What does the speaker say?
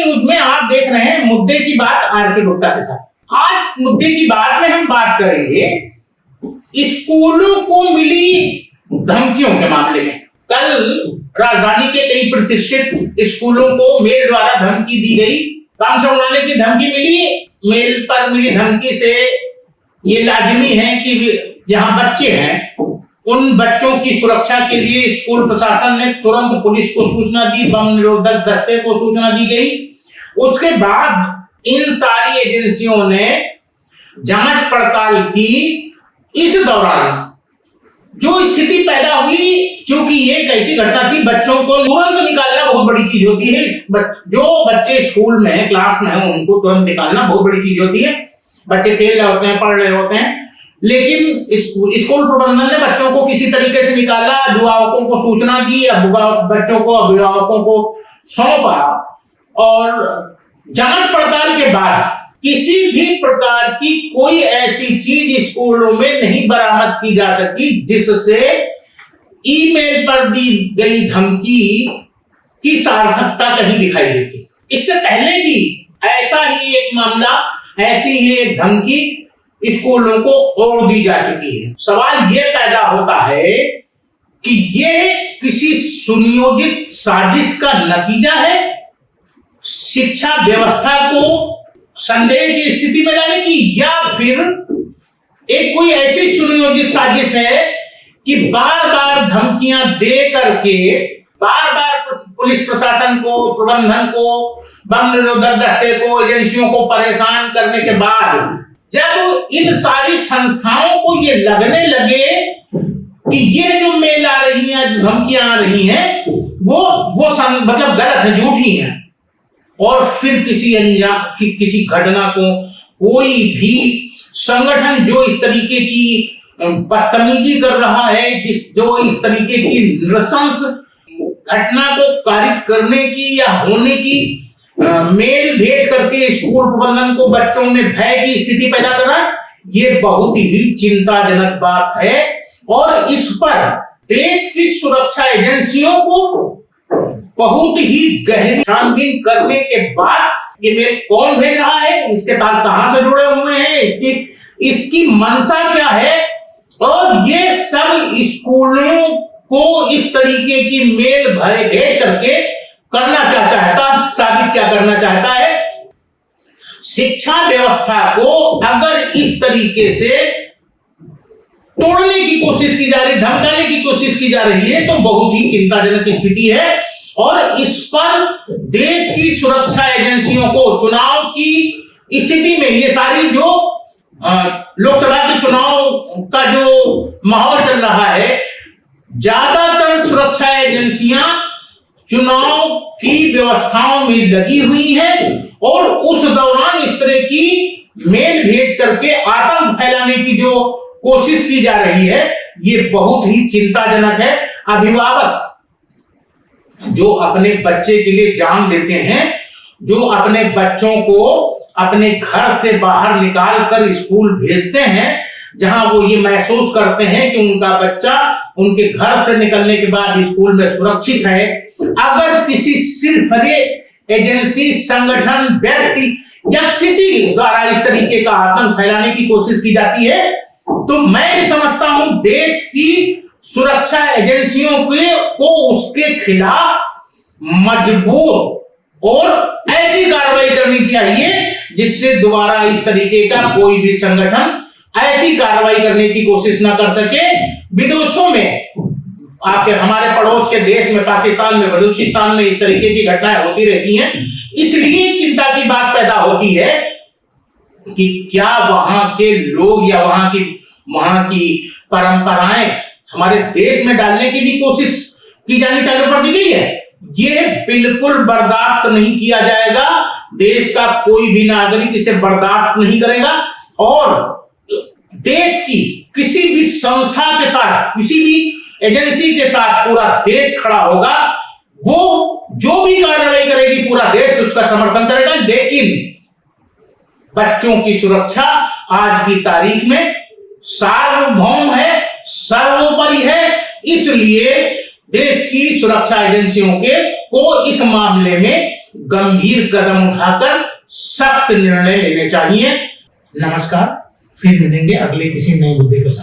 News में आप देख रहे हैं मुद्दे की बात आरके गुप्ता के साथ। आज मुद्दे की बात में हम बात करेंगे स्कूलों को मिली धमकियों के मामले में। कल राजधानी के कई प्रतिष्ठित स्कूलों को मेल द्वारा धमकी दी गई, काम से उड़ाने की धमकी मिली। मेल पर मिली धमकी से ये लाजिमी है कि जहां बच्चे हैं उन बच्चों की सुरक्षा के लिए स्कूल प्रशासन ने तुरंत पुलिस को सूचना दी, बम निरोधक दस्ते को सूचना दी गई। उसके बाद इन सारी एजेंसियों ने जांच पड़ताल की। इस दौरान जो स्थिति पैदा हुई, चूंकि ये एक ऐसी घटना थी, बच्चों को तुरंत निकालना बहुत बड़ी चीज होती है। जो बच्चे स्कूल में है, क्लास में है, उनको तुरंत निकालना बहुत बड़ी चीज होती है। बच्चे खेल रहे होते हैं, पढ़ रहे होते हैं, लेकिन स्कूल प्रबंधन ने बच्चों को किसी तरीके से निकाला, अभिभावकों को सूचना दी, बच्चों को अभिभावकों को सौंपा और जांच पड़ताल के बाद किसी भी प्रकार की कोई ऐसी चीज स्कूलों में नहीं बरामद की जा सकी जिससे ईमेल पर दी गई धमकी की सार्थकता कहीं दिखाई देती। इससे पहले भी ऐसा ही एक मामला, ऐसी ही एक धमकी स्कूलों को और दी जा चुकी है। सवाल यह पैदा होता है कि यह किसी सुनियोजित साजिश का नतीजा है, शिक्षा व्यवस्था को संदेह की स्थिति में लाने की, या फिर एक कोई ऐसी सुनियोजित साजिश है कि बार बार धमकियां दे करके बार बार पुलिस प्रशासन को, प्रबंधन को, बम निरोधक दस्ते को, एजेंसियों को परेशान करने के बाद जब इन सारी संस्थाओं को ये लगने लगे कि ये जो मेल आ रही है, जो धमकियां आ रही हैं, वो मतलब गलत है, झूठी है, और फिर किसी घटना को कोई भी संगठन जो इस तरीके की बदतमीजी कर रहा है, जो इस तरीके की नृशंस घटना को कारित करने की या होने की मेल भेज करके स्कूल प्रबंधन को बच्चों में भय की स्थिति पैदा कर रहा है, ये बहुत ही चिंताजनक बात है। और इस पर देश की सुरक्षा एजेंसियों को बहुत ही गहरी छानबीन करने के बाद ये मेल कौन भेज रहा है, इसके तार कहां से जुड़े हुए हैं, इसकी मंशा क्या है, और ये सब स्कूलों को इस तरीके की मेल भेज करके करना क्या चाहता, साबित क्या करना चाहता है। शिक्षा व्यवस्था को अगर इस तरीके से तोड़ने की कोशिश की जा रही, धमकाने की कोशिश की जा रही है, तो बहुत ही चिंताजनक स्थिति है। और इस पर देश की सुरक्षा एजेंसियों को चुनाव की स्थिति में, ये सारी जो लोकसभा के चुनाव का जो माहौल चल रहा है, ज्यादातर सुरक्षा एजेंसियां चुनाव की व्यवस्थाओं में लगी हुई हैं और उस दौरान इस तरह की मेल भेज करके आतंक फैलाने की जो कोशिश की जा रही है, ये बहुत ही चिंताजनक है। अभिभावक जो अपने बच्चे के लिए जान देते हैं, जो अपने बच्चों को अपने घर से बाहर निकाल कर स्कूल भेजते हैं, जहां वो ये महसूस करते हैं कि उनका बच्चा उनके घर से निकलने के बाद स्कूल में सुरक्षित है, अगर किसी सिरफरे एजेंसी, संगठन, व्यक्ति या किसी द्वारा इस तरीके का आतंक फैलाने की कोशिश की जाती है, तो मैं ये समझता हूं देश की सुरक्षा एजेंसियों को उसके खिलाफ मजबूत और ऐसी कार्रवाई करनी चाहिए जिससे दोबारा इस तरीके का कोई भी संगठन ऐसी कार्रवाई करने की कोशिश ना कर सके। विदेशों में, आपके हमारे पड़ोस के देश में, पाकिस्तान में, बलूचिस्तान में इस तरीके की घटनाएं होती रहती हैं। इसलिए चिंता की बात पैदा होती है कि क्या वहां के लोग या वहां की परंपराएं हमारे देश में डालने की भी कोशिश की जानी चालू कर दी गई है। ये बिल्कुल बर्दाश्त नहीं किया जाएगा। देश का कोई भी नागरिक इसे बर्दाश्त नहीं करेगा और देश की किसी भी संस्था के साथ, किसी भी एजेंसी के साथ पूरा देश खड़ा होगा। वो जो भी कार्रवाई करेगी पूरा देश उसका समर्थन करेगा, लेकिन बच्चों की सुरक्षा आज की तारीख में सार्वभौम है, सर्वोपरि है। इसलिए देश की सुरक्षा एजेंसियों को इस मामले में गंभीर कदम उठाकर सख्त निर्णय लेने चाहिए। नमस्कार, फिर मिलेंगे अगले किसी नए मुद्दे के साथ।